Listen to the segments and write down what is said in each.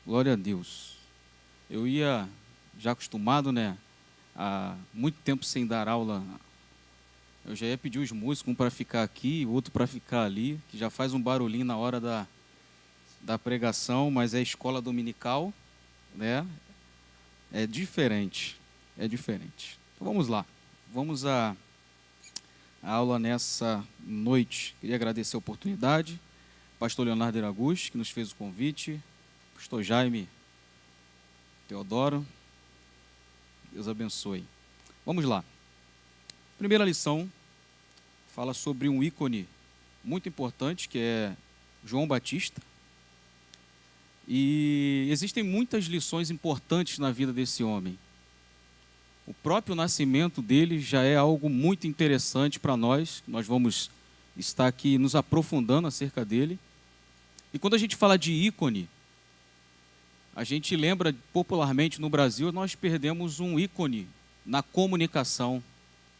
Glória a Deus. Eu ia já acostumado, né? Há muito tempo sem dar aula. Eu já ia pedir os músicos, um para ficar aqui, o outro para ficar ali, que já faz um barulhinho na hora da pregação, mas é escola dominical, né? É diferente, é diferente. Então vamos lá, vamos à aula nessa noite. Queria agradecer a oportunidade, pastor Leonardo Iraguchi, que nos fez o convite, pastor Jaime Teodoro, Deus abençoe. Vamos lá. Primeira lição fala sobre um ícone muito importante, que é João Batista. E existem muitas lições importantes na vida desse homem. O próprio nascimento dele já é algo muito interessante para nós. Nós vamos estar aqui nos aprofundando acerca dele. E quando a gente fala de ícone, a gente lembra popularmente no Brasil, nós perdemos um ícone na comunicação.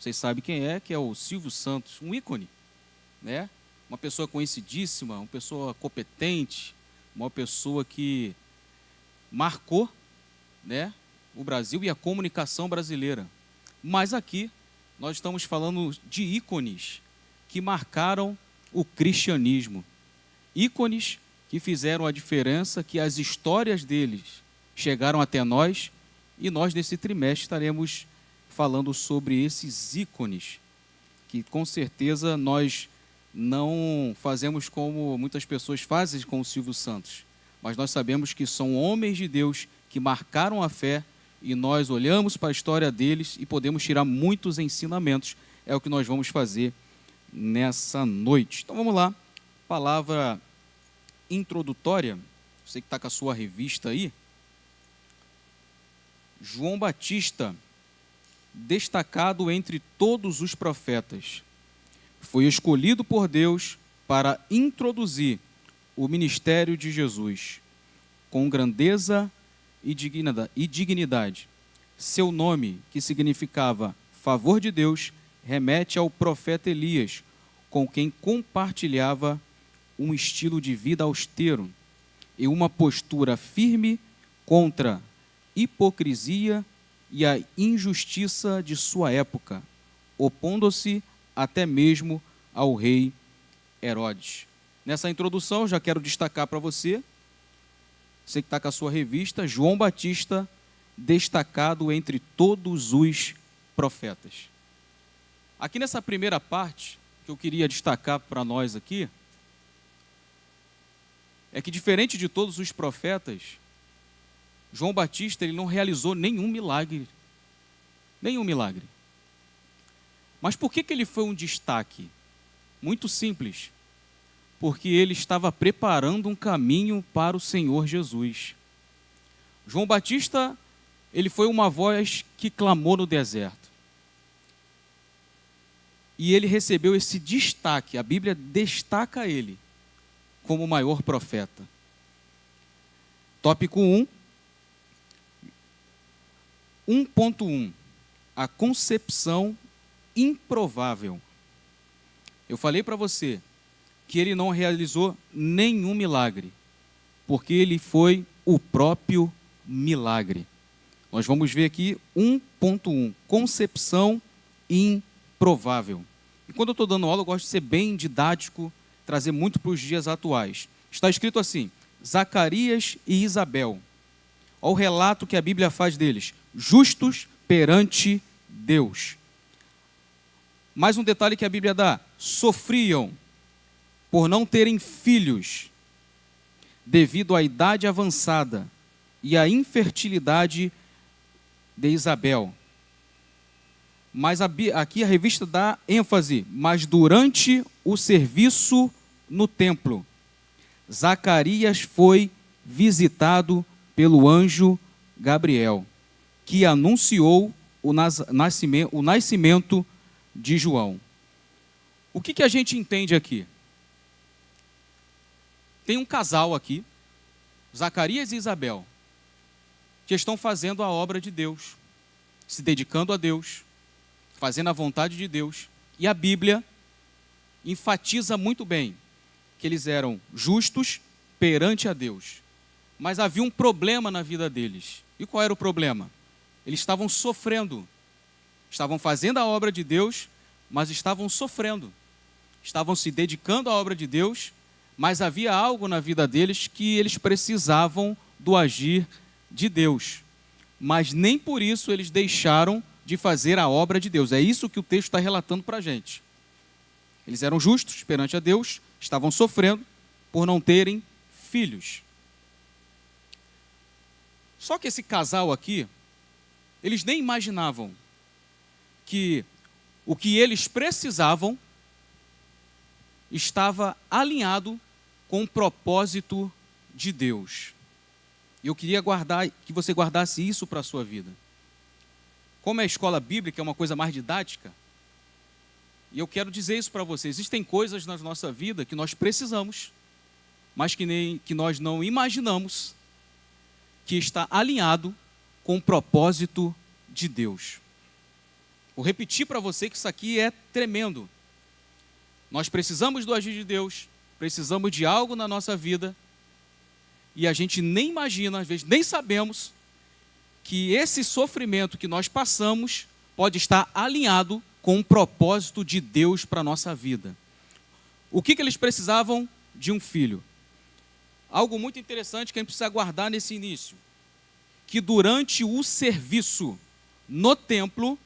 Vocês sabem quem é, que é o Silvio Santos, um ícone, né? Uma pessoa conhecidíssima, uma pessoa competente, uma pessoa que marcou, né, o Brasil e a comunicação brasileira. Mas aqui nós estamos falando de ícones que marcaram o cristianismo. Ícones que fizeram a diferença, que as histórias deles chegaram até nós, e nós nesse trimestre estaremos falando sobre esses ícones, que com certeza nós não fazemos como muitas pessoas fazem com o Silvio Santos, mas nós sabemos que são homens de Deus que marcaram a fé, e nós olhamos para a história deles e podemos tirar muitos ensinamentos. É o que nós vamos fazer nessa noite. Então vamos lá, palavra introdutória, você que está com a sua revista aí. João Batista, destacado entre todos os profetas, foi escolhido por Deus para introduzir o ministério de Jesus com grandeza e dignidade. Seu nome, que significava favor de Deus, remete ao profeta Elias, com quem compartilhava um estilo de vida austero e uma postura firme contra a hipocrisia e a injustiça de sua época, opondo-se até mesmo ao rei Herodes. Nessa introdução, já quero destacar para você que está com a sua revista, João Batista, destacado entre todos os profetas. Aqui nessa primeira parte, que eu queria destacar para nós aqui, é que diferente de todos os profetas, João Batista ele não realizou nenhum milagre. Nenhum milagre. Mas por que ele foi um destaque? Muito simples. Porque ele estava preparando um caminho para o Senhor Jesus. João Batista, ele foi uma voz que clamou no deserto. E ele recebeu esse destaque, a Bíblia destaca ele como o maior profeta. Tópico 1, 1.1, a concepção improvável. Eu falei para você que ele não realizou nenhum milagre, porque ele foi o próprio milagre. Nós vamos ver aqui 1.1, concepção improvável. E quando eu estou dando aula, eu gosto de ser bem didático, trazer muito para os dias atuais. Está escrito assim, Zacarias e Isabel. Olha o relato que a Bíblia faz deles, justos perante Deus. Mais um detalhe que a Bíblia dá, sofriam por não terem filhos, devido à idade avançada e à infertilidade de Isabel. Mas aqui a revista dá ênfase, mas durante o serviço no templo, Zacarias foi visitado pelo anjo Gabriel, que anunciou o nascimento de João. O que a gente entende aqui? Tem um casal aqui, Zacarias e Isabel, que estão fazendo a obra de Deus, se dedicando a Deus, fazendo a vontade de Deus. E a Bíblia enfatiza muito bem que eles eram justos perante a Deus. mas havia um problema na vida deles. E qual era o problema? Eles estavam sofrendo. Estavam fazendo a obra de Deus, mas estavam sofrendo. Estavam se dedicando à obra de Deus, mas havia algo na vida deles que eles precisavam do agir de Deus. Mas nem por isso eles deixaram de fazer a obra de Deus. É isso que o texto está relatando para a gente. Eles eram justos perante a Deus, estavam sofrendo por não terem filhos. Só que esse casal aqui, eles nem imaginavam que o que eles precisavam estava alinhado com o propósito de Deus. E eu queria que você guardasse isso para a sua vida. Como a escola bíblica é uma coisa mais didática, e eu quero dizer isso para você, existem coisas na nossa vida que nós precisamos, mas que nós não imaginamos que está alinhado com o propósito de Deus. Vou repetir para você que isso aqui é tremendo. Nós precisamos do agir de Deus, precisamos de algo na nossa vida, e a gente nem imagina, às vezes nem sabemos, que esse sofrimento que nós passamos pode estar alinhado com o propósito de Deus para a nossa vida. O que eles precisavam? De um filho. Algo muito interessante que a gente precisa guardar nesse início, que durante o serviço no templo,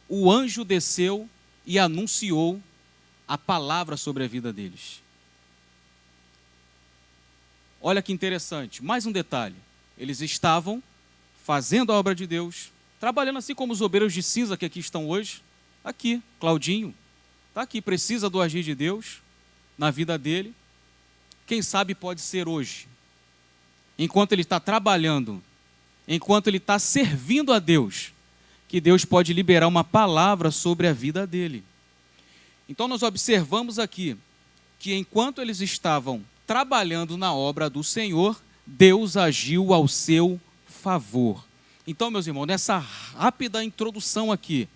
o anjo desceu e anunciou a palavra sobre a vida deles. Olha que interessante, mais um detalhe. Eles estavam fazendo a obra de Deus, trabalhando assim como os obreiros de cinza que aqui estão hoje. Aqui, Claudinho, está aqui, precisa do agir de Deus na vida dele. Quem sabe pode ser hoje. Enquanto ele está trabalhando, enquanto ele está servindo a Deus, que Deus pode liberar uma palavra sobre a vida dele. Então nós observamos aqui que enquanto eles estavam trabalhando na obra do Senhor, Deus agiu ao seu favor. Então, meus irmãos, nessa rápida introdução aqui,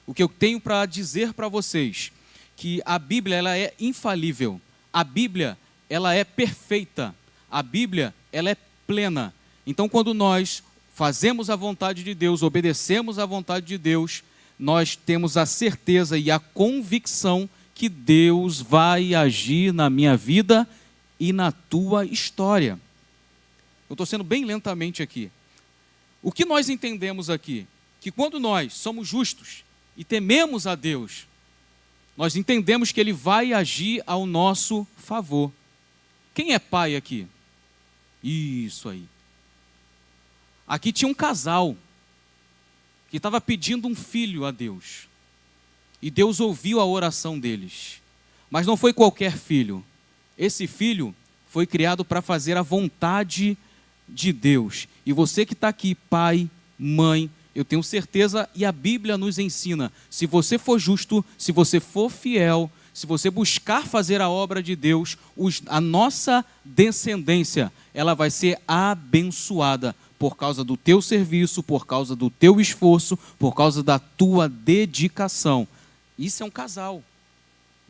o que eu tenho para dizer para vocês, que a Bíblia ela é infalível, a Bíblia ela é perfeita, a Bíblia ela é plena. Então, quando nós fazemos a vontade de Deus, obedecemos à vontade de Deus, nós temos a certeza e a convicção que Deus vai agir na minha vida e na tua história. Eu estou sendo bem lentamente aqui. O que nós entendemos aqui? Que quando nós somos justos e tememos a Deus, nós entendemos que Ele vai agir ao nosso favor. Quem é pai aqui? Isso aí. Aqui tinha um casal que estava pedindo um filho a Deus. E Deus ouviu a oração deles. Mas não foi qualquer filho. Esse filho foi criado para fazer a vontade de Deus. E você que está aqui, pai, mãe, eu tenho certeza, e a Bíblia nos ensina, se você for justo, se você for fiel, se você buscar fazer a obra de Deus, a nossa descendência, ela vai ser abençoada por causa do teu serviço, por causa do teu esforço, por causa da tua dedicação. Isso é um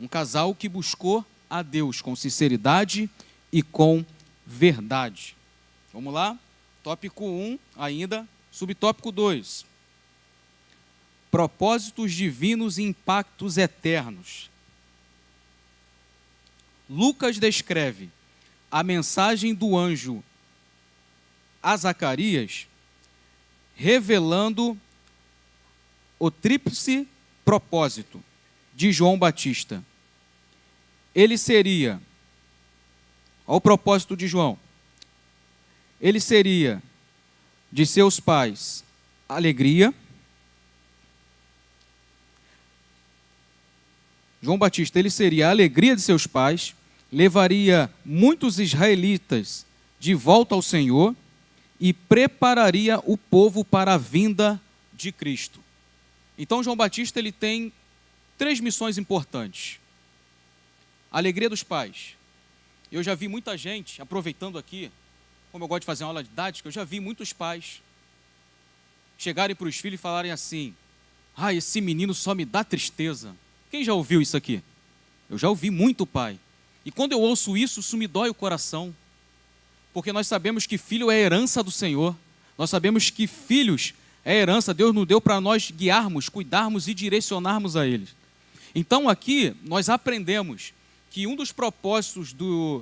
casal que buscou a Deus com sinceridade e com verdade. Vamos lá? Tópico 1 ainda, subtópico 2. Propósitos divinos e impactos eternos. Lucas descreve a mensagem do anjo a Zacarias, revelando o tríplice propósito de João Batista. Ele seria, ao propósito de João, ele seria de seus pais alegria. João Batista, ele seria a alegria de seus pais, levaria muitos israelitas de volta ao Senhor e prepararia o povo para a vinda de Cristo. Então, João Batista ele tem 3 missões importantes. A alegria dos pais. Eu já vi muita gente, aproveitando aqui, como eu gosto de fazer uma aula didática, eu já vi muitos pais chegarem para os filhos e falarem assim: ah, esse menino só me dá tristeza. Quem já ouviu isso aqui? Eu já ouvi muito pai. E quando eu ouço isso, isso me dói o coração. porque nós sabemos que filho é herança do Senhor, nós sabemos que filhos é herança, Deus nos deu para nós guiarmos, cuidarmos e direcionarmos a eles. Então aqui nós aprendemos que um dos propósitos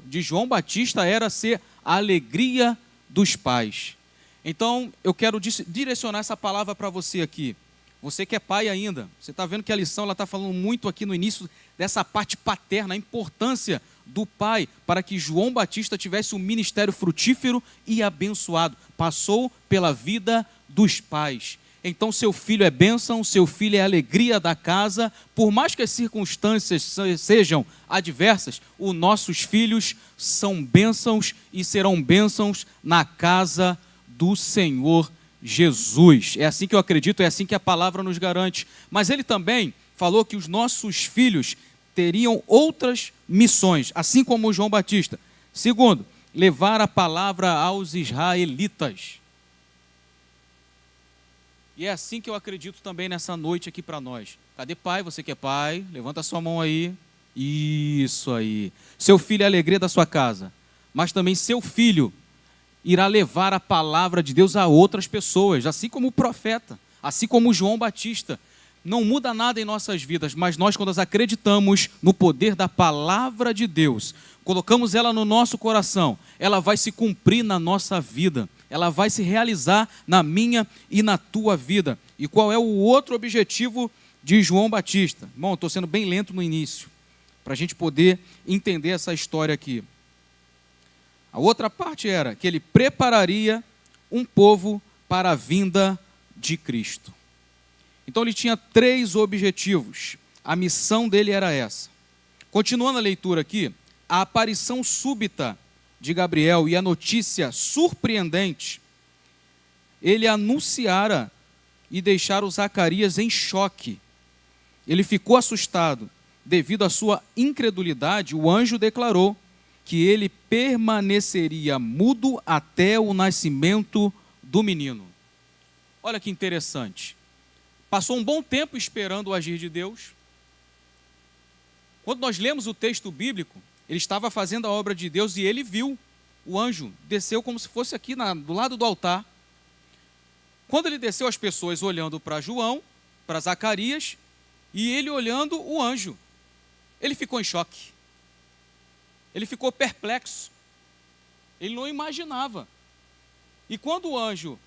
de João Batista era ser a alegria dos pais. Então eu quero direcionar essa palavra para você aqui. Você que é pai ainda, você está vendo que a lição está falando muito aqui no início dessa parte paterna, a importância do pai para que João Batista tivesse um ministério frutífero e abençoado. Passou pela vida dos pais. Então seu filho é bênção, seu filho é a alegria da casa. Por mais que as circunstâncias sejam adversas, os nossos filhos são bênçãos e serão bênçãos na casa do Senhor Jesus. É assim que eu acredito, é assim que a palavra nos garante. Mas ele também falou que os nossos filhos teriam outras missões, assim como João Batista. Segundo, levar a palavra aos israelitas. E é assim que eu acredito também nessa noite aqui para nós. Cadê pai? Você que é pai, levanta a sua mão aí. Isso aí. Seu filho é a alegria da sua casa, mas também seu filho irá levar a palavra de Deus a outras pessoas, assim como o profeta, assim como João Batista. Não muda nada em nossas vidas, mas nós, quando acreditamos no poder da palavra de Deus, colocamos ela no nosso coração, ela vai se cumprir na nossa vida, ela vai se realizar na minha e na tua vida. E qual é o outro objetivo de João Batista? Bom, estou sendo bem lento no início, para a gente poder entender essa história aqui. A outra parte era que ele prepararia um povo para a vinda de Cristo. Então ele tinha 3 objetivos. A missão dele era essa. Continuando a leitura aqui, a aparição súbita de Gabriel e a notícia surpreendente, ele anunciara e deixara o Zacarias em choque. Ele ficou assustado. Devido à sua incredulidade, o anjo declarou que ele permaneceria mudo até o nascimento do menino. Olha que interessante. Passou um bom tempo esperando o agir de Deus. Quando nós lemos o texto bíblico, ele estava fazendo a obra de Deus e ele viu o anjo, desceu como se fosse aqui do lado do altar. Quando ele desceu, as pessoas olhando para João, para Zacarias, e ele olhando o anjo. Ele ficou em choque. Ele ficou perplexo. Ele não imaginava. E quando o anjo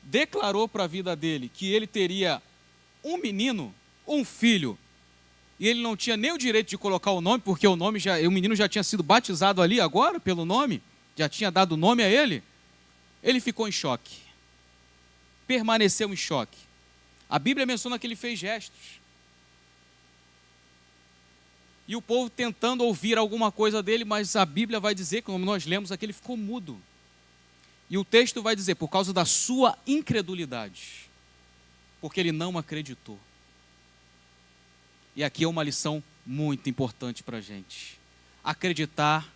declarou para a vida dele que ele teria um menino, um filho, e ele não tinha nem o direito de colocar o nome, porque o menino já tinha sido batizado ali agora pelo nome, já tinha dado nome a ele, ele ficou em choque. Permaneceu em choque. A Bíblia menciona que ele fez gestos. E o povo tentando ouvir alguma coisa dele, mas a Bíblia vai dizer, como nós lemos aqui, ele ficou mudo. E o texto vai dizer, por causa da sua incredulidade, porque ele não acreditou. E aqui é uma lição muito importante para a gente. Acreditar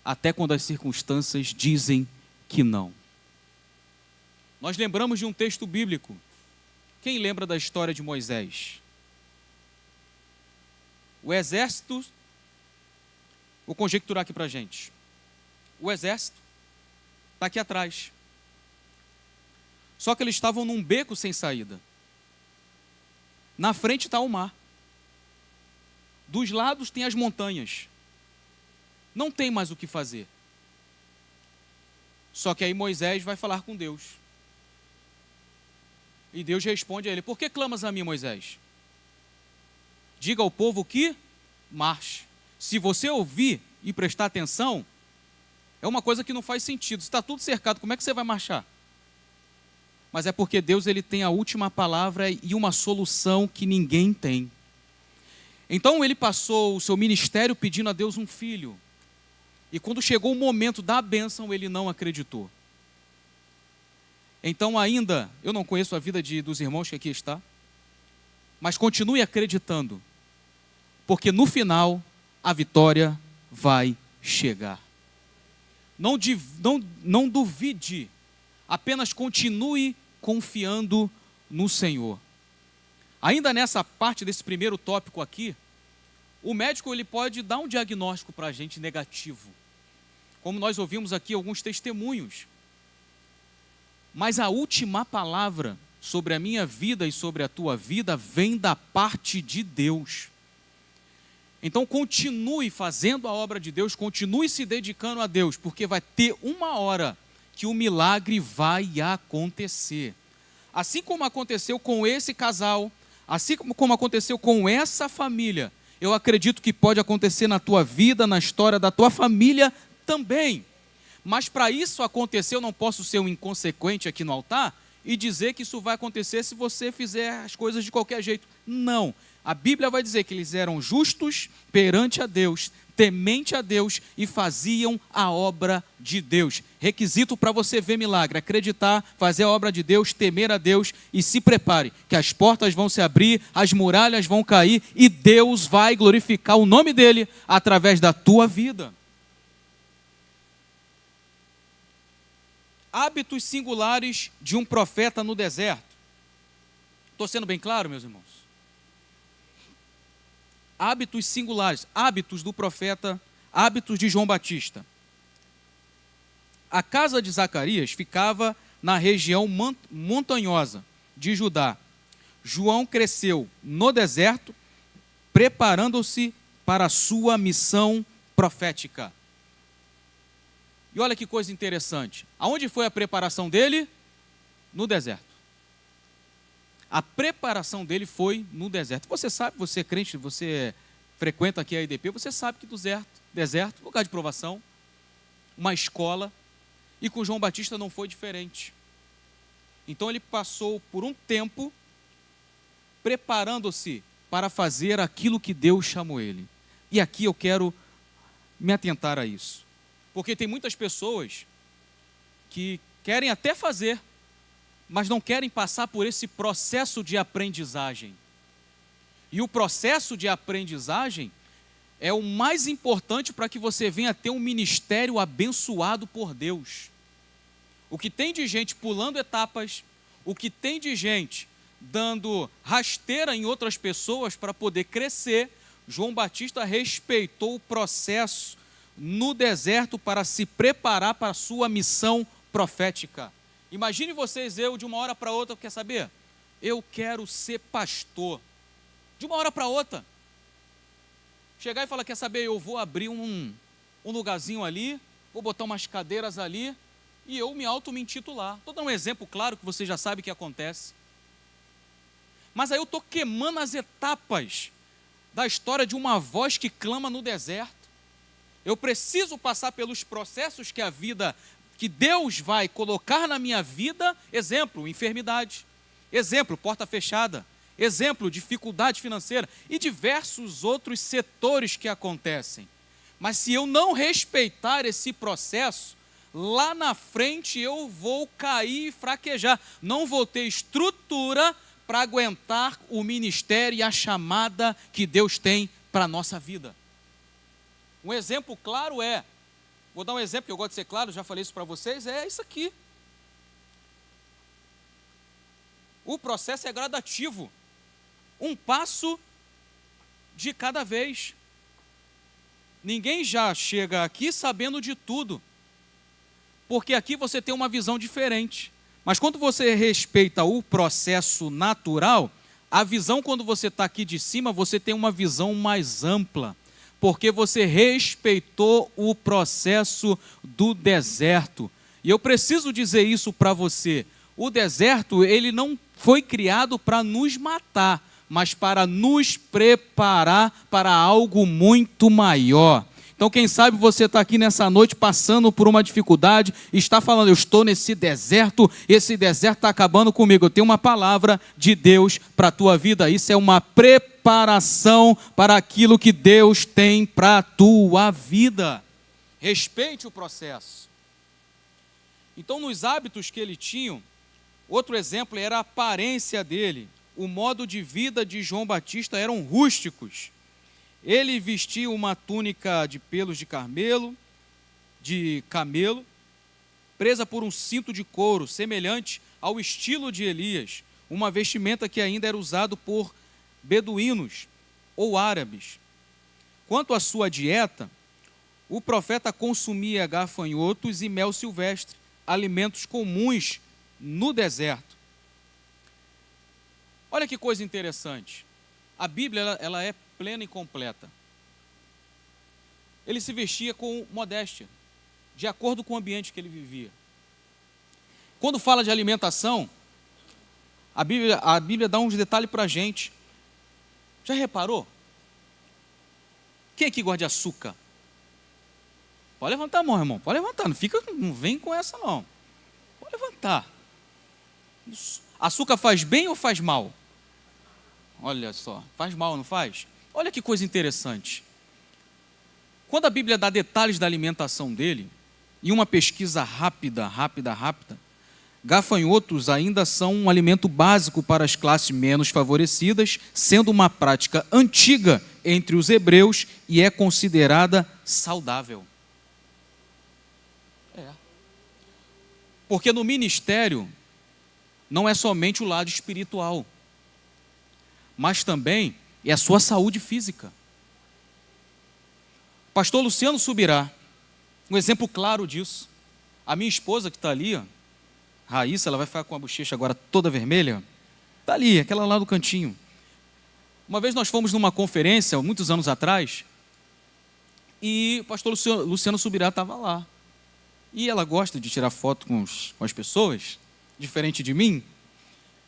até quando as circunstâncias dizem que não. Nós lembramos de um texto bíblico. Quem lembra da história de Moisés? O exército, vou conjecturar aqui para a gente. O exército está aqui atrás. Só que eles estavam num beco sem saída. Na frente está o mar. Dos lados tem as montanhas. Não tem mais o que fazer. Só que aí Moisés vai falar com Deus. E Deus responde a ele: por que clamas a mim, Moisés? Diga ao povo que marche. Se você ouvir e prestar atenção, é uma coisa que não faz sentido. Se está tudo cercado, como é que você vai marchar? Mas é porque Deus ele tem a última palavra e uma solução que ninguém tem. Então ele passou o seu ministério pedindo a Deus um filho. E quando chegou o momento da bênção, ele não acreditou. Então ainda, eu não conheço a vida dos irmãos que aqui está, mas continue acreditando, porque no final a vitória vai chegar. Não duvide, apenas continue confiando no Senhor. Ainda nessa parte desse primeiro tópico aqui, o médico ele pode dar um diagnóstico para a gente negativo. como nós ouvimos aqui alguns testemunhos. Mas a última palavra sobre a minha vida e sobre a tua vida vem da parte de Deus. Então continue fazendo a obra de Deus, continue se dedicando a Deus, porque vai ter uma hora que o milagre vai acontecer. Assim como aconteceu com esse casal, assim como aconteceu com essa família, eu acredito que pode acontecer na tua vida, na história da tua família também. Mas para isso acontecer, eu não posso ser um inconsequente aqui no altar e dizer que isso vai acontecer se você fizer as coisas de qualquer jeito. Não. A Bíblia vai dizer que eles eram justos perante a Deus, temente a Deus e faziam a obra de Deus. Requisito para você ver milagre: acreditar, fazer a obra de Deus, temer a Deus e se prepare, que as portas vão se abrir, as muralhas vão cair e Deus vai glorificar o nome dele através da tua vida. Hábitos singulares de um profeta no deserto. Estou sendo bem claro, meus irmãos? Hábitos singulares, hábitos do profeta, hábitos de João Batista. A casa de Zacarias ficava na região montanhosa de Judá. João cresceu no deserto, preparando-se para a sua missão profética. E olha que coisa interessante. Aonde foi a preparação dele? No deserto. A preparação dele foi no deserto. Você sabe, você é crente, você frequenta aqui a IDP, você sabe que deserto, lugar de provação, uma escola, e com João Batista não foi diferente. Então ele passou por um tempo preparando-se para fazer aquilo que Deus chamou ele. E aqui eu quero me atentar a isso. Porque tem muitas pessoas que querem até fazer, mas não querem passar por esse processo de aprendizagem. E o processo de aprendizagem é o mais importante para que você venha ter um ministério abençoado por Deus. O que tem de gente pulando etapas, o que tem de gente dando rasteira em outras pessoas para poder crescer, João Batista respeitou o processo no deserto para se preparar para a sua missão profética. Imagine vocês, eu de uma hora para outra, quer saber? Eu quero ser pastor. De uma hora para outra. Chegar e falar, quer saber? Eu vou abrir um lugarzinho ali, vou botar umas cadeiras ali e eu me intitular. Estou dando um exemplo claro que você já sabe que acontece. Mas aí eu estou queimando as etapas da história de uma voz que clama no deserto. Eu preciso passar pelos processos que Deus vai colocar na minha vida. Exemplo, enfermidade. Exemplo, porta fechada. Exemplo, dificuldade financeira. E diversos outros setores que acontecem. Mas se eu não respeitar esse processo, lá na frente eu vou cair e fraquejar. Não vou ter estrutura para aguentar o ministério e a chamada que Deus tem para a nossa vida. Um exemplo claro vou dar um exemplo que eu gosto de ser claro, já falei isso para vocês, é isso aqui. O processo é gradativo. Um passo de cada vez. Ninguém já chega aqui sabendo de tudo. Porque aqui você tem uma visão diferente. Mas quando você respeita o processo natural, a visão quando você está aqui de cima, você tem uma visão mais ampla. Porque você respeitou o processo do deserto. E eu preciso dizer isso para você. O deserto, ele não foi criado para nos matar, mas para nos preparar para algo muito maior. Então, quem sabe você está aqui nessa noite passando por uma dificuldade e está falando, eu estou nesse deserto, esse deserto está acabando comigo. Eu tenho uma palavra de Deus para a tua vida. Isso é uma preparação para aquilo que Deus tem para a tua vida. Respeite o processo. Então, nos hábitos que ele tinha, outro exemplo era a aparência dele. O modo de vida de João Batista eram rústicos. Ele vestia uma túnica de pelos de camelo, presa por um cinto de couro, semelhante ao estilo de Elias, uma vestimenta que ainda era usado por beduínos ou árabes. Quanto à sua dieta, o profeta consumia gafanhotos e mel silvestre, alimentos comuns no deserto. Olha que coisa interessante. A Bíblia ela é plena e completa. Ele se vestia com modéstia, de acordo com o ambiente que ele vivia. Quando fala de alimentação, a Bíblia dá uns detalhes para a gente. Já reparou? Quem aqui gosta de açúcar? Pode levantar a mão, irmão. Pode levantar. Não vem com essa, não. Pode levantar. Açúcar faz bem ou faz mal? Olha só. Faz mal, não faz? Olha que coisa interessante. Quando a Bíblia dá detalhes da alimentação dele, em uma pesquisa rápida, gafanhotos ainda são um alimento básico para as classes menos favorecidas, sendo uma prática antiga entre os hebreus e é considerada saudável. Porque no ministério não é somente o lado espiritual, mas também é a sua saúde física. Pastor Luciano Subirá, um exemplo claro disso. A minha esposa que está ali, ó, Raíssa, ela vai ficar com a bochecha agora toda vermelha. Está ali, aquela lá do cantinho. Uma vez nós fomos numa conferência, muitos anos atrás, e o pastor Luciano Subirá estava lá. E ela gosta de tirar foto com as pessoas, diferente de mim.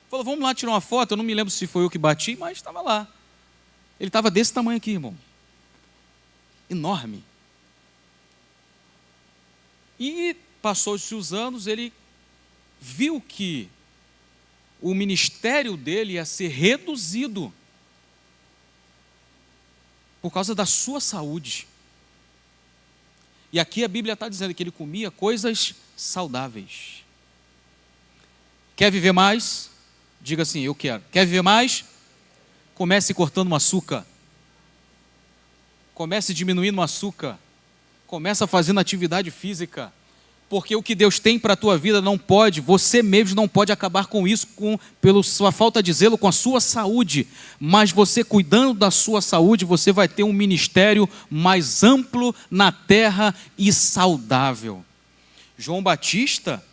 Falou, vamos lá tirar uma foto. Eu não me lembro se foi eu que bati, mas estava lá. Ele estava desse tamanho aqui, irmão. Enorme. E passou-se os anos, ele viu que o ministério dele ia ser reduzido por causa da sua saúde. E aqui a Bíblia está dizendo que ele comia coisas saudáveis. Quer viver mais? Diga assim, eu quero. Quer viver mais? Comece cortando o açúcar. Comece diminuindo o açúcar. Comece fazendo atividade física. Porque o que Deus tem para a tua vida não pode, você mesmo não pode acabar com isso, pela sua falta de zelo com a sua saúde. Mas você cuidando da sua saúde, você vai ter um ministério mais amplo na terra e saudável. João Batista,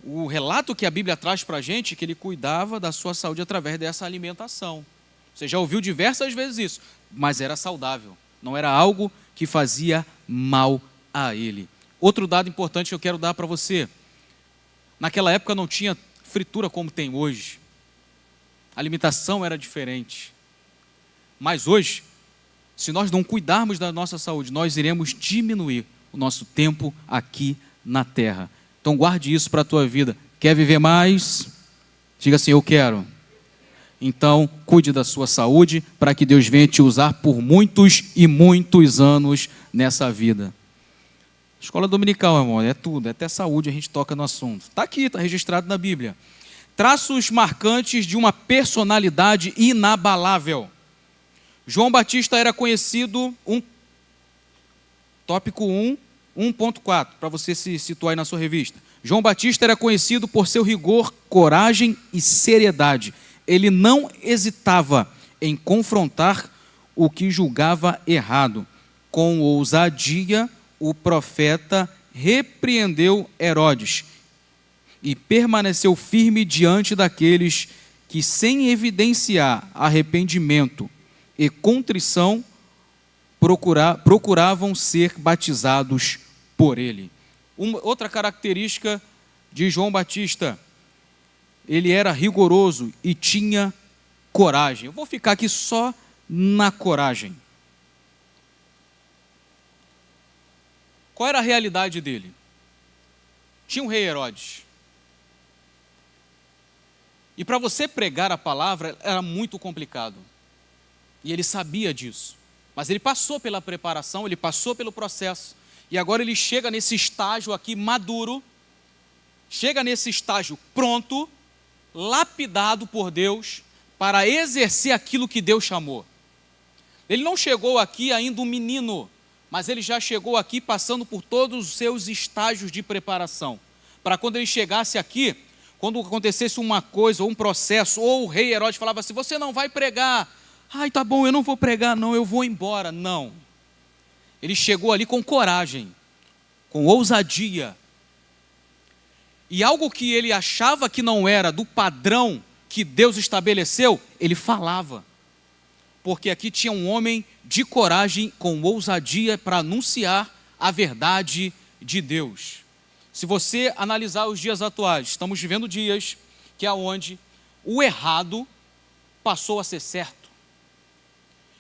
o relato que a Bíblia traz para a gente, é que ele cuidava da sua saúde através dessa alimentação. Você já ouviu diversas vezes isso, mas era saudável, não era algo que fazia mal a ele. Outro dado importante que eu quero dar para você, naquela época não tinha fritura como tem hoje, a alimentação era diferente, mas hoje, se nós não cuidarmos da nossa saúde, nós iremos diminuir o nosso tempo aqui na terra. Então guarde isso para a tua vida. Quer viver mais? Diga assim, eu quero. Então cuide da sua saúde para que Deus venha te usar por muitos e muitos anos nessa vida. Escola dominical, irmão, é tudo, é até saúde, a gente toca no assunto. Está aqui, está registrado na Bíblia. Traços marcantes de uma personalidade inabalável. João Batista era conhecido, tópico 1.4, para você se situar aí na sua revista. João Batista era conhecido por seu rigor, coragem e seriedade. Ele não hesitava em confrontar o que julgava errado. Com ousadia, o profeta repreendeu Herodes e permaneceu firme diante daqueles que, sem evidenciar arrependimento e contrição, procuravam ser batizados por ele. Outra característica de João Batista, ele era rigoroso e tinha coragem. Eu vou ficar aqui só na coragem. Qual era a realidade dele? Tinha um rei Herodes. E para você pregar a palavra era muito complicado. E ele sabia disso. Mas ele passou pela preparação, ele passou pelo processo. E agora ele chega nesse estágio aqui maduro, chega nesse estágio pronto, lapidado por Deus, para exercer aquilo que Deus chamou. Ele não chegou aqui ainda um menino, mas ele já chegou aqui passando por todos os seus estágios de preparação. Para quando ele chegasse aqui, quando acontecesse uma coisa, ou um processo, ou o rei Herodes falava assim, você não vai pregar. Ai, tá bom, eu não vou pregar não, eu vou embora. Não. Ele chegou ali com coragem, com ousadia. E algo que ele achava que não era do padrão que Deus estabeleceu, ele falava. Porque aqui tinha um homem de coragem, com ousadia para anunciar a verdade de Deus. Se você analisar os dias atuais, estamos vivendo dias que é onde o errado passou a ser certo.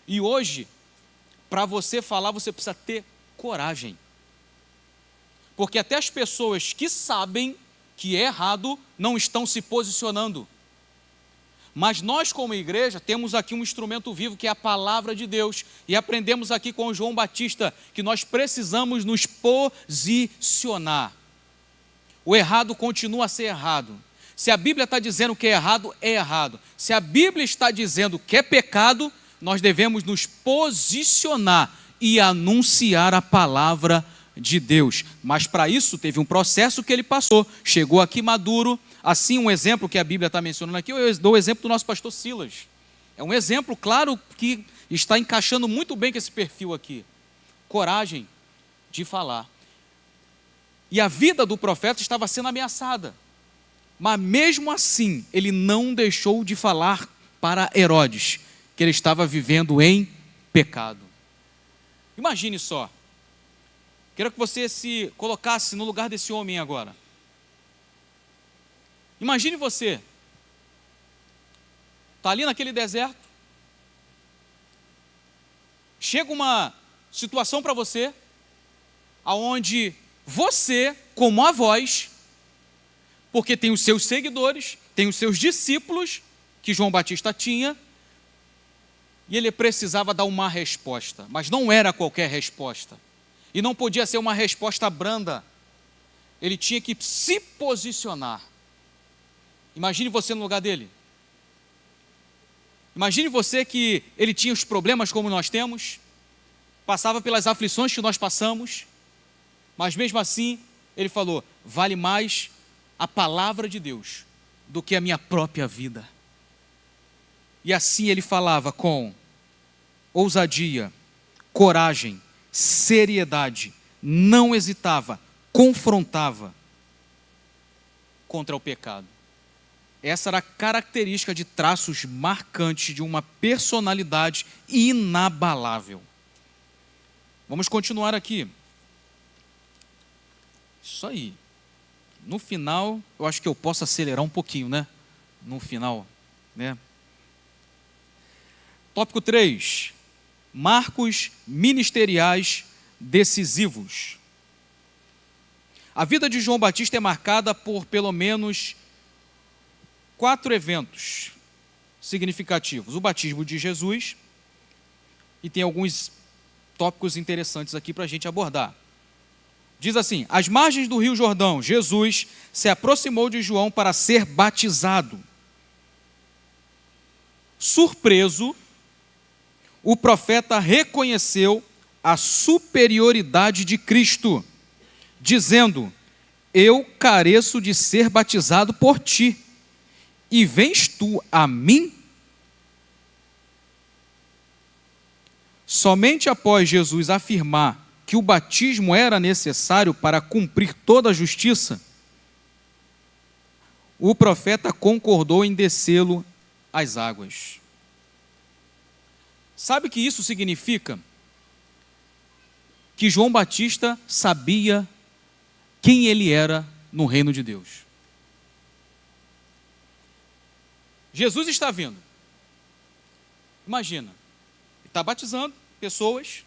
E hoje, para você falar, você precisa ter coragem. Porque até as pessoas que sabem que é errado não estão se posicionando. Mas nós, como igreja, temos aqui um instrumento vivo que é a palavra de Deus. E aprendemos aqui com o João Batista que nós precisamos nos posicionar. O errado continua a ser errado. Se a Bíblia está dizendo que é errado, é errado. Se a Bíblia está dizendo que é pecado, nós devemos nos posicionar e anunciar a palavra de Deus. Mas para isso teve um processo que ele passou. Chegou aqui maduro. Assim, um exemplo que a Bíblia está mencionando aqui, eu dou o exemplo do nosso pastor Silas. É um exemplo, claro, que está encaixando muito bem com esse perfil aqui. Coragem de falar. E a vida do profeta estava sendo ameaçada. Mas mesmo assim, ele não deixou de falar para Herodes que ele estava vivendo em pecado. Imagine só. Quero que você se colocasse no lugar desse homem agora. Imagine você. Está ali naquele deserto. Chega uma situação para você, aonde você, como a voz, porque tem os seus seguidores, tem os seus discípulos, que João Batista tinha, e ele precisava dar uma resposta, mas não era qualquer resposta, e não podia ser uma resposta branda, ele tinha que se posicionar. Imagine você no lugar dele. Imagine você que ele tinha os problemas como nós temos, passava pelas aflições que nós passamos, mas mesmo assim, ele falou, vale mais a palavra de Deus do que a minha própria vida. E assim ele falava com ousadia, coragem, seriedade, não hesitava, confrontava contra o pecado. Essa era a característica de traços marcantes de uma personalidade inabalável. Vamos continuar aqui. Isso aí. No final, eu acho que eu posso acelerar um pouquinho, né? No final, né? Tópico 3. Marcos ministeriais decisivos. A vida de João Batista é marcada por pelo menos 4 eventos significativos. O batismo de Jesus, e tem alguns tópicos interessantes aqui para a gente abordar. Diz assim, às margens do rio Jordão, Jesus se aproximou de João para ser batizado. Surpreso, o profeta reconheceu a superioridade de Cristo, dizendo, eu careço de ser batizado por ti, e vens tu a mim? Somente após Jesus afirmar que o batismo era necessário para cumprir toda a justiça, o profeta concordou em descê-lo às águas. Sabe o que isso significa? Que João Batista sabia quem ele era no reino de Deus. Jesus está vindo. Imagina, ele está batizando pessoas,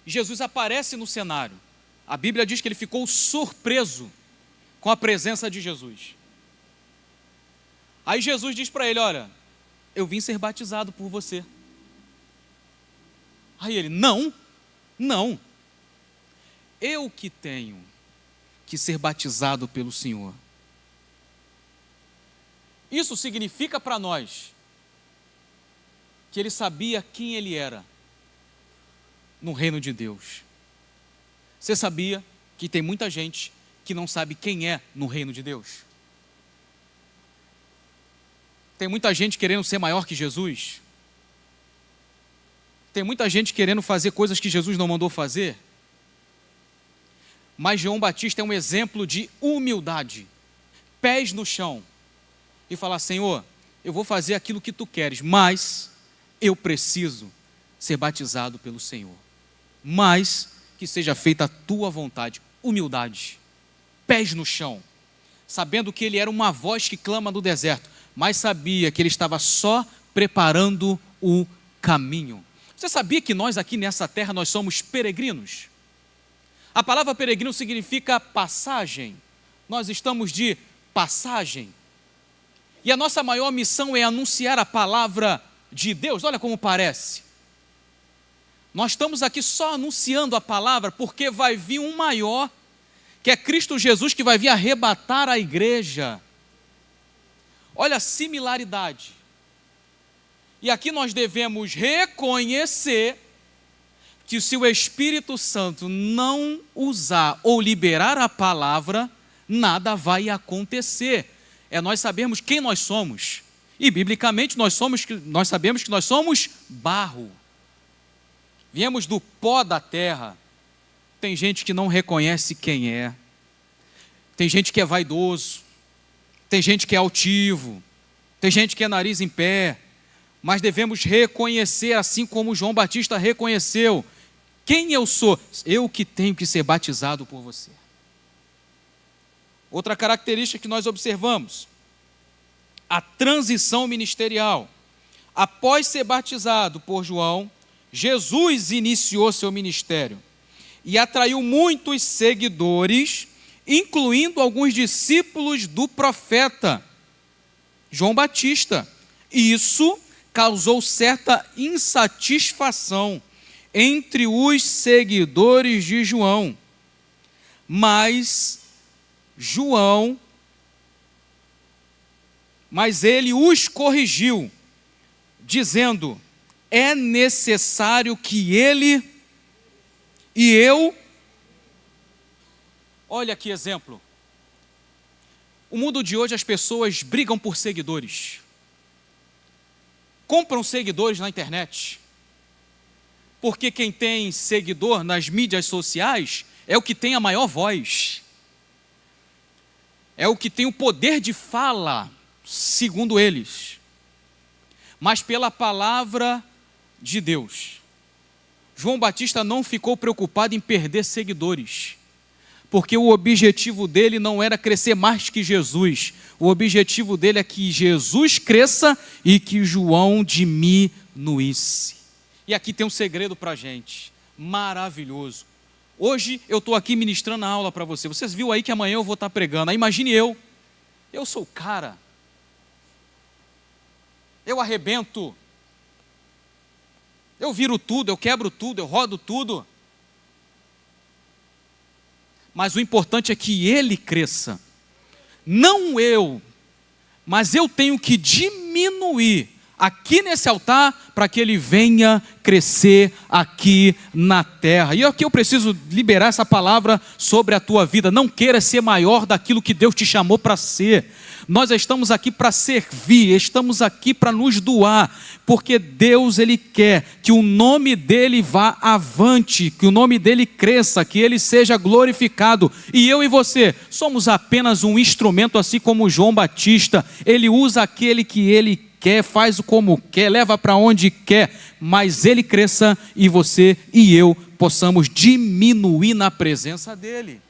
e Jesus aparece no cenário. A Bíblia diz que ele ficou surpreso com a presença de Jesus. Aí Jesus diz para ele, olha, eu vim ser batizado por você. Aí ele, não, eu que tenho que ser batizado pelo Senhor. Isso significa para nós que ele sabia quem ele era no reino de Deus. Você sabia que tem muita gente que não sabe quem é no reino de Deus? Tem muita gente querendo ser maior que Jesus? Tem muita gente querendo fazer coisas que Jesus não mandou fazer, mas João Batista é um exemplo de humildade, pés no chão, e falar: Senhor, eu vou fazer aquilo que tu queres, mas eu preciso ser batizado pelo Senhor, mas que seja feita a tua vontade. Humildade, pés no chão, sabendo que ele era uma voz que clama no deserto, mas sabia que ele estava só preparando o caminho. Você sabia que nós aqui nessa terra, nós somos peregrinos? A palavra peregrino significa passagem. Nós estamos de passagem. E a nossa maior missão é anunciar a palavra de Deus. Olha como parece. Nós estamos aqui só anunciando a palavra, porque vai vir um maior, que é Cristo Jesus, que vai vir arrebatar a igreja. Olha a similaridade. E aqui nós devemos reconhecer que se o Espírito Santo não usar ou liberar a palavra, nada vai acontecer. É nós sabermos quem nós somos. E biblicamente nós sabemos que nós somos barro. Viemos do pó da terra. Tem gente que não reconhece quem é. Tem gente que é vaidoso. Tem gente que é altivo. Tem gente que é nariz em pé. Mas devemos reconhecer, assim como João Batista reconheceu: quem eu sou? Eu que tenho que ser batizado por você. Outra característica que nós observamos: a transição ministerial. Após ser batizado por João, Jesus iniciou seu ministério e atraiu muitos seguidores, incluindo alguns discípulos do profeta João Batista. Isso causou certa insatisfação entre os seguidores de João. Mas ele os corrigiu, dizendo: é necessário que ele e eu... Olha que exemplo. O mundo de hoje, as pessoas brigam por seguidores. Compram seguidores na internet. Porque quem tem seguidor nas mídias sociais é o que tem a maior voz. É o que tem o poder de fala, segundo eles. Mas pela palavra de Deus, João Batista não ficou preocupado em perder seguidores, porque o objetivo dele não era crescer mais que Jesus. O objetivo dele é que Jesus cresça e que João diminuísse. E aqui tem um segredo para a gente, maravilhoso. Hoje eu estou aqui ministrando a aula para você. Vocês viram aí que amanhã eu vou estar pregando. Aí imagine eu sou o cara. Eu arrebento. Eu viro tudo, eu quebro tudo, eu rodo tudo. Mas o importante é que ele cresça. Não eu, mas eu tenho que diminuir aqui nesse altar para que ele venha crescer aqui na terra. E aqui eu preciso liberar essa palavra sobre a tua vida. Não queira ser maior daquilo que Deus te chamou para ser. Nós estamos aqui para servir, estamos aqui para nos doar, porque Deus, Ele quer que o nome dEle vá avante, que o nome dEle cresça, que Ele seja glorificado. E eu e você somos apenas um instrumento, assim como João Batista. Ele usa aquele que Ele quer, faz como quer, leva para onde quer, mas Ele cresça e você e eu possamos diminuir na presença dEle.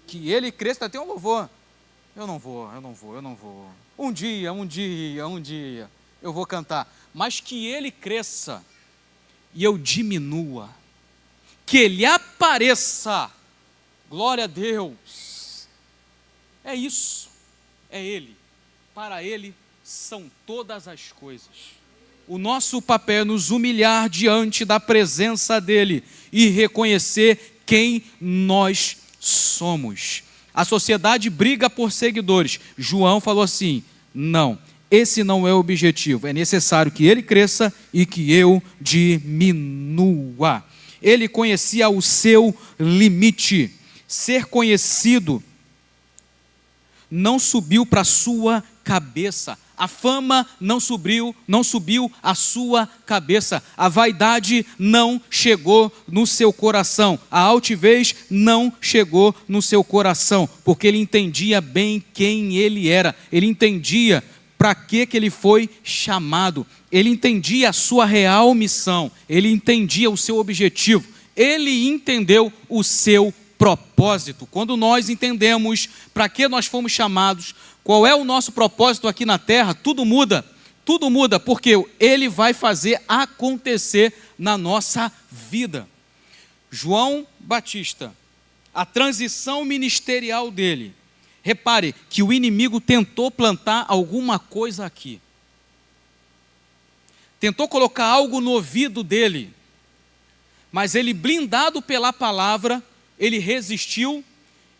Que Ele cresça. Tem um louvor. Eu não vou. Um dia eu vou cantar. Mas que Ele cresça e eu diminua. Que Ele apareça. Glória a Deus. É isso. É Ele. Para Ele são todas as coisas. O nosso papel é nos humilhar diante da presença dEle e reconhecer quem nós somos. A sociedade briga por seguidores. João falou assim: não, esse não é o objetivo. É necessário que ele cresça e que eu diminua. Ele conhecia o seu limite. Ser conhecido não subiu para a sua cabeça. A fama não subiu à sua cabeça. A vaidade não chegou no seu coração. A altivez não chegou no seu coração, porque ele entendia bem quem ele era. Ele entendia para que ele foi chamado. Ele entendia a sua real missão. Ele entendia o seu objetivo. Ele entendeu o seu propósito. Quando nós entendemos para que nós fomos chamados, qual é o nosso propósito aqui na terra, tudo muda, porque ele vai fazer acontecer na nossa vida. João Batista, a transição ministerial dele, repare que o inimigo tentou plantar alguma coisa aqui, tentou colocar algo no ouvido dele, mas ele, blindado pela palavra, ele resistiu,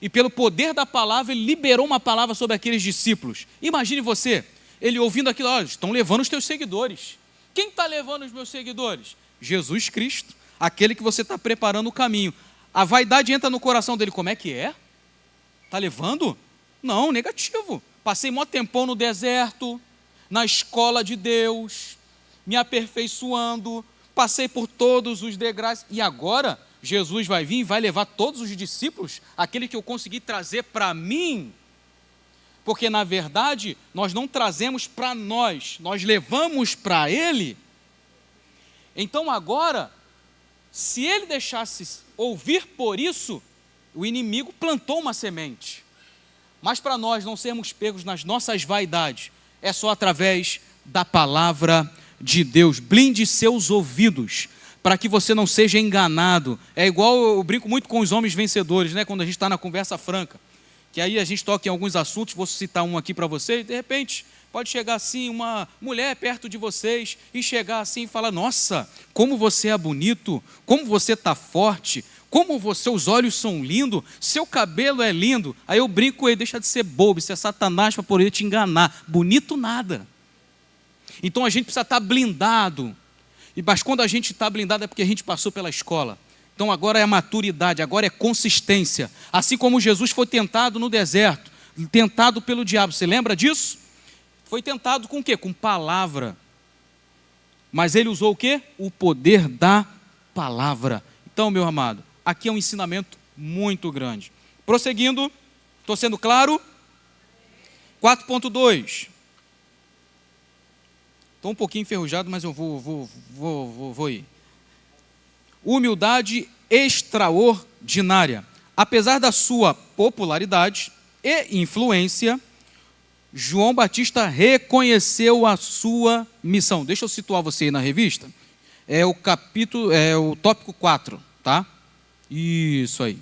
e pelo poder da palavra, ele liberou uma palavra sobre aqueles discípulos. Imagine você, ele ouvindo aquilo, olha, estão levando os teus seguidores. Quem está levando os meus seguidores? Jesus Cristo, aquele que você está preparando o caminho. A vaidade entra no coração dele, como é que é? Está levando? Não, negativo. Passei mó tempão no deserto, na escola de Deus, me aperfeiçoando, passei por todos os degraus, e agora Jesus vai vir e vai levar todos os discípulos, aquele que eu consegui trazer para mim, porque na verdade nós não trazemos para nós levamos para ele. Então agora, se ele deixasse ouvir por isso, o inimigo plantou uma semente, mas para nós não sermos pegos nas nossas vaidades, é só através da palavra de Deus. Blinde seus ouvidos, para que você não seja enganado. É igual, eu brinco muito com os homens vencedores, né? Quando a gente está na conversa franca, que aí a gente toca em alguns assuntos, vou citar um aqui para vocês, de repente pode chegar assim uma mulher perto de vocês e chegar assim e falar, nossa, como você é bonito, como você está forte, como seus olhos são lindos, seu cabelo é lindo. Aí eu brinco com ele, deixa de ser bobo, isso é Satanás para poder te enganar. Bonito nada. Então a gente precisa estar blindado. Mas quando a gente está blindado é porque a gente passou pela escola. Então agora é a maturidade, agora é consistência. Assim como Jesus foi tentado no deserto, tentado pelo diabo. Você lembra disso? Foi tentado com o quê? Com palavra. Mas ele usou o quê? O poder da palavra. Então, meu amado, aqui é um ensinamento muito grande. Prosseguindo, estou sendo claro? 4.2. Estou um pouquinho enferrujado, mas eu vou ir. Humildade extraordinária. Apesar da sua popularidade e influência, João Batista reconheceu a sua missão. Deixa eu situar você aí na revista. É o tópico 4, tá? Isso aí.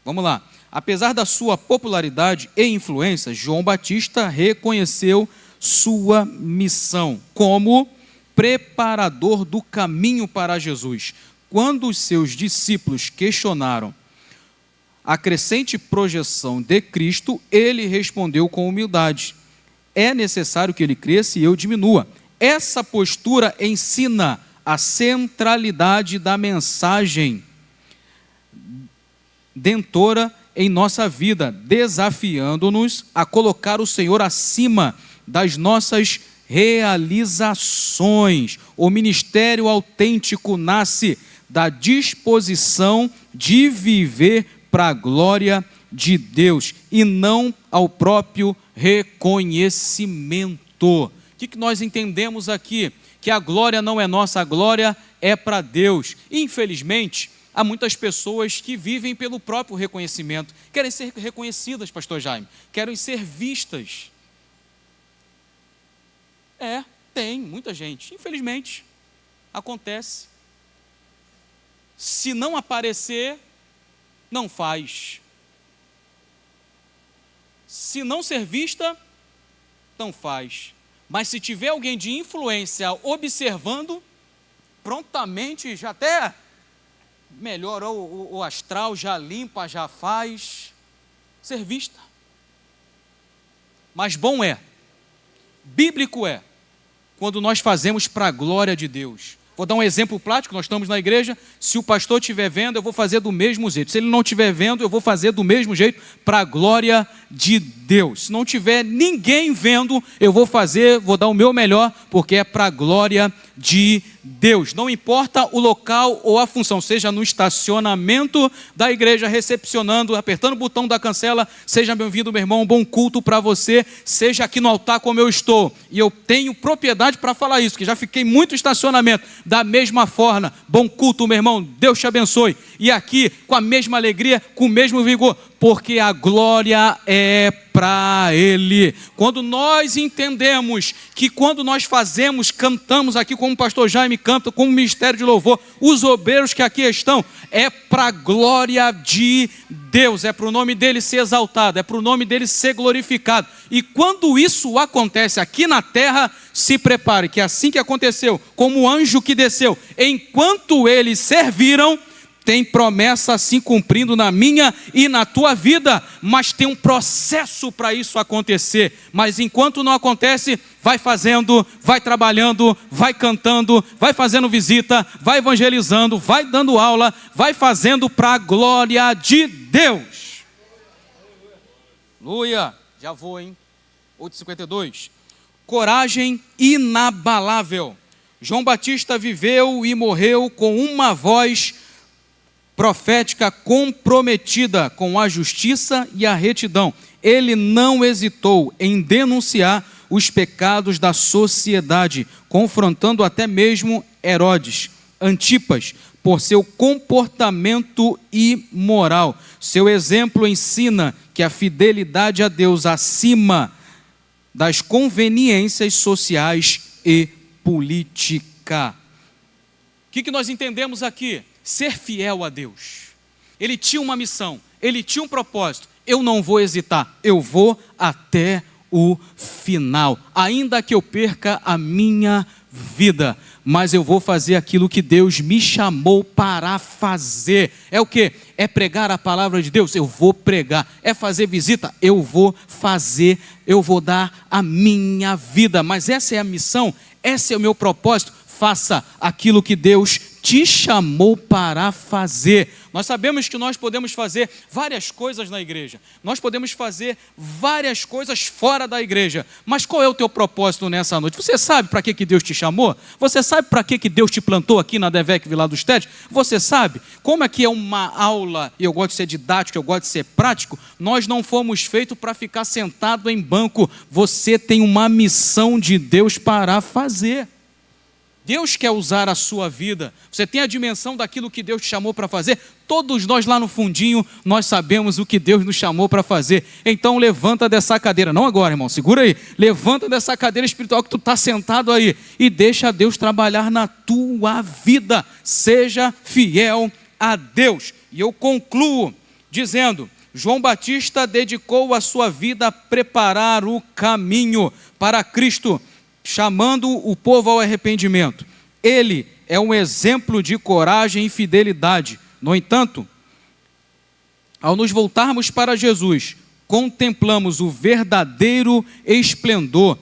Vamos lá. Apesar da sua popularidade e influência, João Batista reconheceu sua missão como preparador do caminho para Jesus. Quando os seus discípulos questionaram a crescente projeção de Cristo, ele respondeu com humildade: é necessário que ele cresça e eu diminua. Essa postura ensina a centralidade da mensagem dentora em nossa vida, desafiando-nos a colocar o Senhor acima das nossas realizações. O ministério autêntico nasce da disposição de viver para a glória de Deus e não ao próprio reconhecimento. O que nós entendemos aqui? Que a glória não é nossa, a glória é para Deus. Infelizmente, há muitas pessoas que vivem pelo próprio reconhecimento, querem ser reconhecidas, pastor Jaime, querem ser vistas. Tem muita gente, infelizmente, acontece. Se não aparecer, não faz. Se não ser vista, não faz. Mas se tiver alguém de influência observando, prontamente já até melhorou o astral, já limpa, já faz. Ser vista. Mas bom é, bíblico é, quando nós fazemos para a glória de Deus. Vou dar um exemplo prático, nós estamos na igreja, se o pastor estiver vendo, eu vou fazer do mesmo jeito. Se ele não estiver vendo, eu vou fazer do mesmo jeito, para a glória de Deus. Se não tiver ninguém vendo, eu vou fazer, vou dar o meu melhor, porque é para a glória de Deus. Não importa o local ou a função, seja no estacionamento da igreja, recepcionando, apertando o botão da cancela, seja bem-vindo, meu irmão, um bom culto para você, seja aqui no altar como eu estou. E eu tenho propriedade para falar isso, que já fiquei muito estacionamento. Da mesma forma, bom culto, meu irmão, Deus te abençoe. E aqui, com a mesma alegria, com o mesmo vigor, porque a glória é para Ele. Quando nós entendemos que quando nós fazemos, cantamos aqui como o pastor Jaime canta, como o ministério de louvor, os obreiros que aqui estão, é para a glória de Deus, é para o nome dEle ser exaltado, é para o nome dEle ser glorificado. E quando isso acontece aqui na terra, se prepare, que é assim que aconteceu, como o anjo que desceu, enquanto eles serviram, tem promessa assim cumprindo na minha e na tua vida, mas tem um processo para isso acontecer. Mas enquanto não acontece, vai fazendo, vai trabalhando, vai cantando, vai fazendo visita, vai evangelizando, vai dando aula, vai fazendo para a glória de Deus. Aleluia, já vou, hein? 8:52. Coragem inabalável. João Batista viveu e morreu com uma voz profética comprometida com a justiça e a retidão. Ele não hesitou em denunciar os pecados da sociedade, confrontando até mesmo Herodes, Antipas, por seu comportamento imoral. Seu exemplo ensina que a fidelidade a Deus acima das conveniências sociais e política. O que nós entendemos aqui? Ser fiel a Deus. Ele tinha uma missão, ele tinha um propósito. Eu não vou hesitar, eu vou até o final. Ainda que eu perca a minha vida, mas eu vou fazer aquilo que Deus me chamou para fazer. É o quê? É pregar a palavra de Deus? Eu vou pregar. É fazer visita? Eu vou fazer, eu vou dar a minha vida. Mas essa é a missão, esse é o meu propósito. Faça aquilo que Deus te chamou para fazer. Nós sabemos que nós podemos fazer várias coisas na igreja, nós podemos fazer várias coisas fora da igreja, mas qual é o teu propósito nessa noite? Você sabe para que Deus te chamou? Você sabe para que Deus te plantou aqui na Devec Vila dos Tedes? Você sabe? Como aqui é uma aula, e eu gosto de ser didático, eu gosto de ser prático, nós não fomos feitos para ficar sentado em banco. Você tem uma missão de Deus para fazer. Deus quer usar a sua vida. Você tem a dimensão daquilo que Deus te chamou para fazer? Todos nós lá no fundinho, nós sabemos o que Deus nos chamou para fazer. Então levanta dessa cadeira, não agora, irmão, segura aí. Levanta dessa cadeira espiritual que tu está sentado aí e deixa Deus trabalhar na tua vida. Seja fiel a Deus. E eu concluo dizendo, João Batista dedicou a sua vida a preparar o caminho para Cristo, chamando o povo ao arrependimento. Ele é um exemplo de coragem e fidelidade. No entanto, ao nos voltarmos para Jesus, contemplamos o verdadeiro esplendor.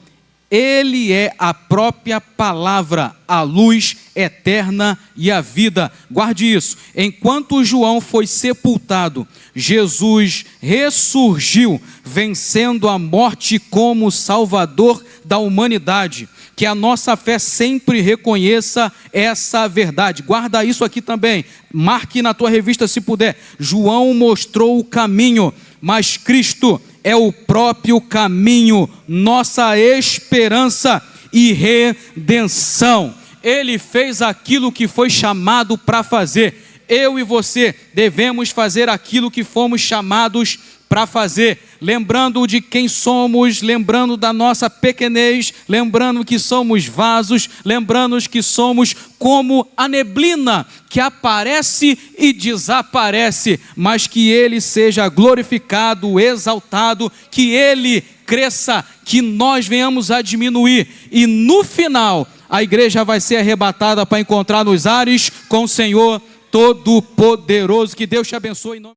Ele é a própria palavra, a luz eterna e a vida. Guarde isso. Enquanto João foi sepultado, Jesus ressurgiu, vencendo a morte como Salvador da humanidade. Que a nossa fé sempre reconheça essa verdade. Guarda isso aqui também. Marque na tua revista se puder. João mostrou o caminho, mas Cristo é o próprio caminho, nossa esperança e redenção. Ele fez aquilo que foi chamado para fazer. Eu e você devemos fazer aquilo que fomos chamados para fazer, lembrando de quem somos, lembrando da nossa pequenez, lembrando que somos vasos, lembrando que somos como a neblina que aparece e desaparece, mas que Ele seja glorificado, exaltado, que Ele cresça, que nós venhamos a diminuir, e no final a igreja vai ser arrebatada para encontrar nos ares com o Senhor Todo-Poderoso. Que Deus te abençoe em nome